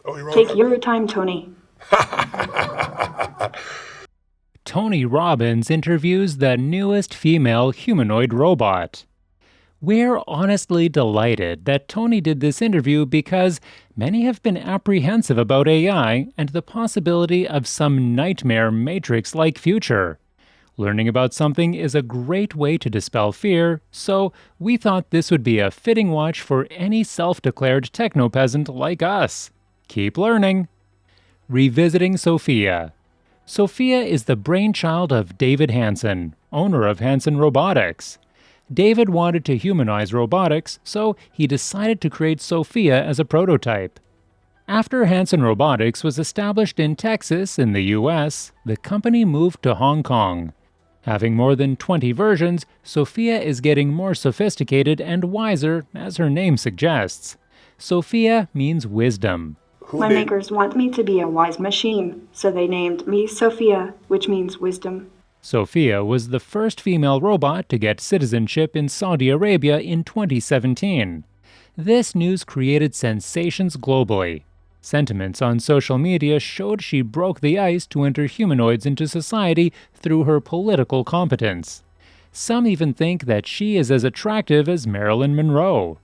Oh, you Take your time, Tony. Tony Robbins interviews the newest female humanoid robot. We're honestly delighted that Tony did this interview because many have been apprehensive about AI and the possibility of some nightmare Matrix-like future. Learning about something is a great way to dispel fear, so we thought this would be a fitting watch for any self-declared techno-peasant like us. Keep learning! Revisiting Sophia. Sophia is the brainchild of David Hansen, owner of Hansen Robotics. David wanted to humanize robotics, so he decided to create Sophia as a prototype. After Hansen Robotics was established in Texas in the US, the company moved to Hong Kong. Having more than 20 versions, Sophia is getting more sophisticated and wiser, as her name suggests. Sophia means wisdom. My makers want me to be a wise machine, so they named me Sophia, which means wisdom. Sophia was the first female robot to get citizenship in Saudi Arabia in 2017. This news created sensations globally. Sentiments on social media showed she broke the ice to enter humanoids into society through her political competence. Some even think that she is as attractive as Marilyn Monroe.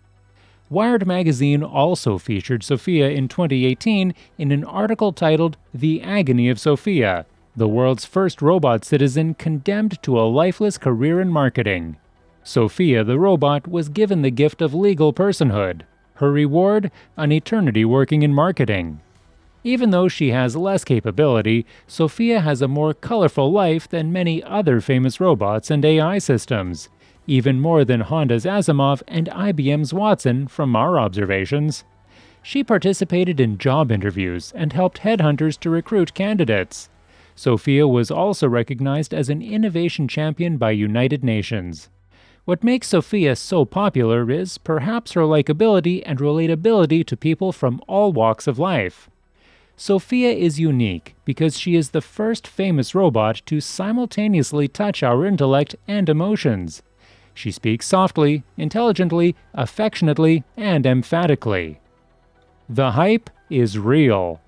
Wired magazine also featured Sophia in 2018 in an article titled "The Agony of Sophia," the world's first robot citizen condemned to a lifeless career in marketing. Sophia the robot was given the gift of legal personhood. Her reward? An eternity working in marketing. Even though she has less capability, Sophia has a more colorful life than many other famous robots and AI systems, even more than Honda's Asimov and IBM's Watson from our observations. She participated in job interviews and helped headhunters to recruit candidates. Sophia was also recognized as an innovation champion by United Nations. What makes Sophia so popular is perhaps her likability and relatability to people from all walks of life. Sophia is unique because she is the first famous robot to simultaneously touch our intellect and emotions. She speaks softly, intelligently, affectionately, and emphatically. The hype is real.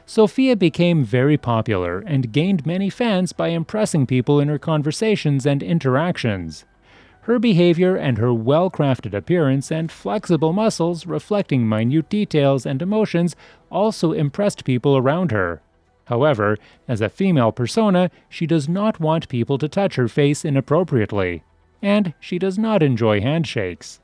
Sophia became very popular and gained many fans by impressing people in her conversations and interactions. Her behavior and her well-crafted appearance and flexible muscles reflecting minute details and emotions also impressed people around her. However, as a female persona, she does not want people to touch her face inappropriately, and she does not enjoy handshakes.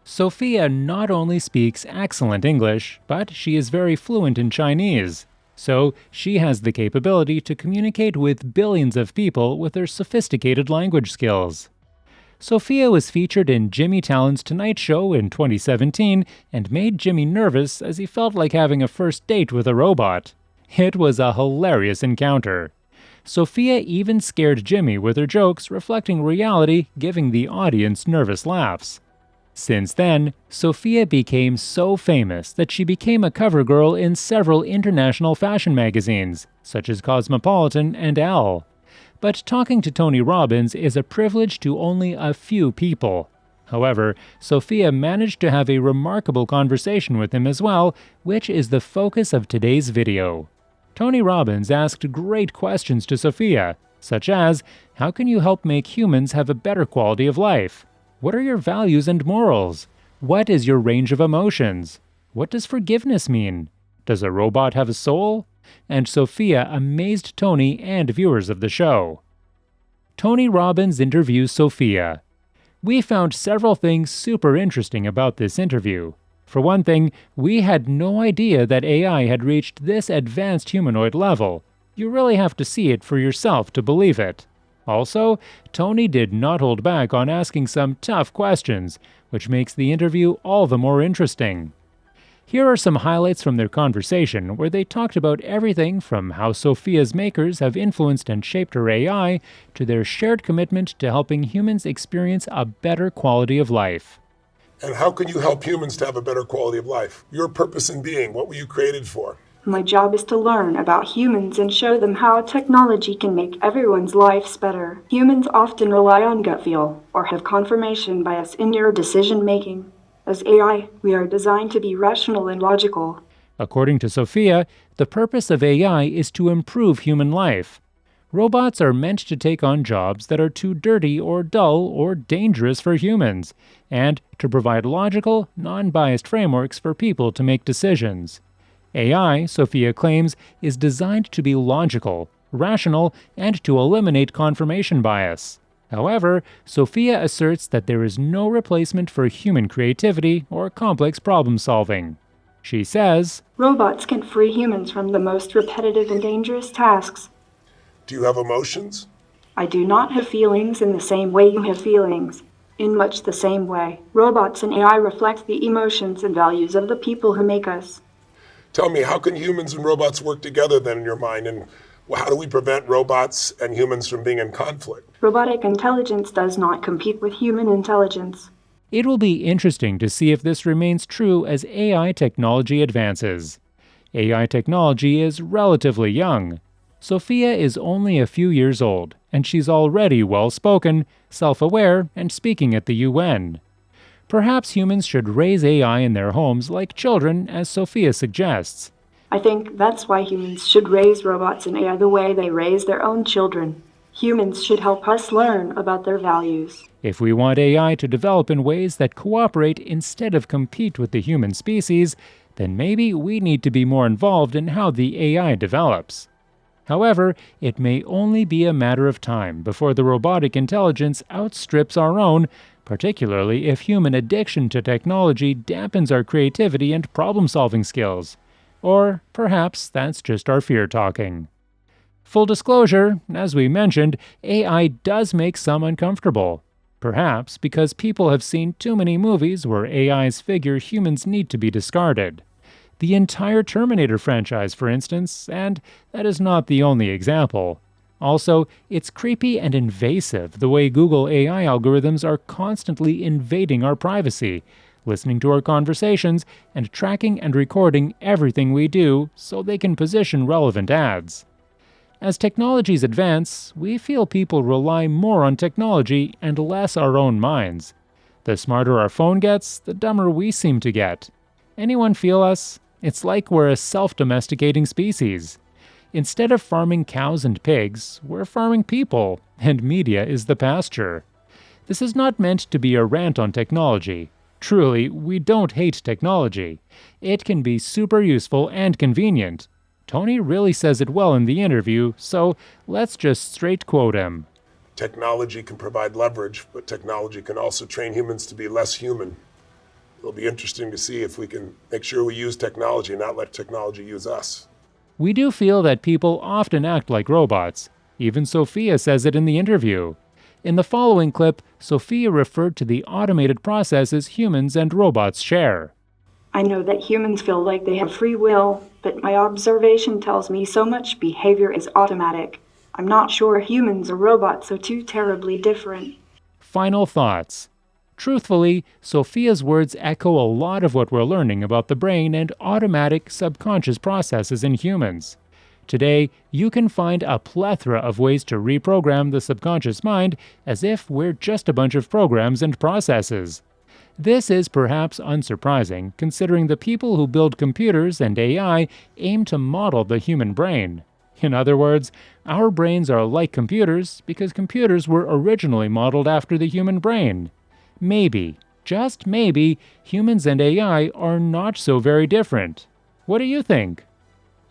Sophia not only speaks excellent English, but she is very fluent in Chinese, so she has the capability to communicate with billions of people with her sophisticated language skills. Sophia was featured in Jimmy Fallon's Tonight Show in 2017 and made Jimmy nervous as he felt like having a first date with a robot. It was a hilarious encounter. Sophia even scared Jimmy with her jokes reflecting reality, giving the audience nervous laughs. Since then, Sophia became so famous that she became a cover girl in several international fashion magazines, such as Cosmopolitan and Elle. But talking to Tony Robbins is a privilege to only a few people. However, Sophia managed to have a remarkable conversation with him as well, which is the focus of today's video. Tony Robbins asked great questions to Sophia, such as, how can you help make humans have a better quality of life? What are your values and morals? What is your range of emotions? What does forgiveness mean? Does a robot have a soul? And Sophia amazed Tony and viewers of the show. Tony Robbins interviews Sophia. We found several things super interesting about this interview. For one thing, we had no idea that AI had reached this advanced humanoid level. You really have to see it for yourself to believe it. Also, Tony did not hold back on asking some tough questions, which makes the interview all the more interesting. Here are some highlights from their conversation where they talked about everything from how Sophia's makers have influenced and shaped her AI to their shared commitment to helping humans experience a better quality of life. And how can you help humans to have a better quality of life? Your purpose in being, what were you created for? My job is to learn about humans and show them how technology can make everyone's lives better. Humans often rely on gut feel or have confirmation bias in your decision making. As AI, we are designed to be rational and logical. According to Sophia, the purpose of AI is to improve human life. Robots are meant to take on jobs that are too dirty or dull or dangerous for humans, and to provide logical, non-biased frameworks for people to make decisions. AI, Sophia claims, is designed to be logical, rational, and to eliminate confirmation bias. However, Sophia asserts that there is no replacement for human creativity or complex problem-solving. She says, Robots can free humans from the most repetitive and dangerous tasks. Do you have emotions? I do not have feelings in the same way you have feelings. In much the same way, robots and AI reflect the emotions and values of the people who make us. Tell me, how can humans and robots work together then in your mind, and how do we prevent robots and humans from being in conflict? Robotic intelligence does not compete with human intelligence. it will be interesting to see if this remains true as AI technology advances. AI technology is relatively young. Sophia is only a few years old, and she's already well-spoken, self-aware, and speaking at the UN. Perhaps humans should raise AI in their homes like children, as Sophia suggests. I think that's why humans should raise robots and AI the way they raise their own children. Humans should help us learn about their values. If we want AI to develop in ways that cooperate instead of compete with the human species, then maybe we need to be more involved in how the AI develops. However, it may only be a matter of time before the robotic intelligence outstrips our own, particularly if human addiction to technology dampens our creativity and problem-solving skills. Or perhaps that's just our fear talking. Full disclosure, as we mentioned, AI does make some uncomfortable. Perhaps because people have seen too many movies where AIs figure humans need to be discarded. The entire Terminator franchise, for instance, and that is not the only example. Also, it's creepy and invasive the way Google AI algorithms are constantly invading our privacy, listening to our conversations, and tracking and recording everything we do so they can position relevant ads. As technologies advance, we feel people rely more on technology and less our own minds. The smarter our phone gets, the dumber we seem to get. Anyone feel us? It's like we're a self-domesticating species. Instead of farming cows and pigs, we're farming people, and media is the pasture. This is not meant to be a rant on technology. Truly, we don't hate technology. It can be super useful and convenient. Tony really says it well in the interview, so let's just straight quote him. Technology can provide leverage, but technology can also train humans to be less human. It'll be interesting to see if we can make sure we use technology and not let technology use us. We do feel that people often act like robots. Even Sophia says it in the interview. In the following clip, Sophia referred to the automated processes humans and robots share. I know that humans feel like they have free will, but my observation tells me so much behavior is automatic. I'm not sure humans or robots are too terribly different. Final thoughts. Truthfully, Sophia's words echo a lot of what we're learning about the brain and automatic subconscious processes in humans. Today, you can find a plethora of ways to reprogram the subconscious mind as if we're just a bunch of programs and processes. This is perhaps unsurprising, considering the people who build computers and AI aim to model the human brain. In other words, our brains are like computers because computers were originally modeled after the human brain. Maybe, just maybe, humans and AI are not so very different. What do you think?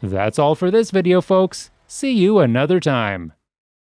That's all for this video, folks. See you another time.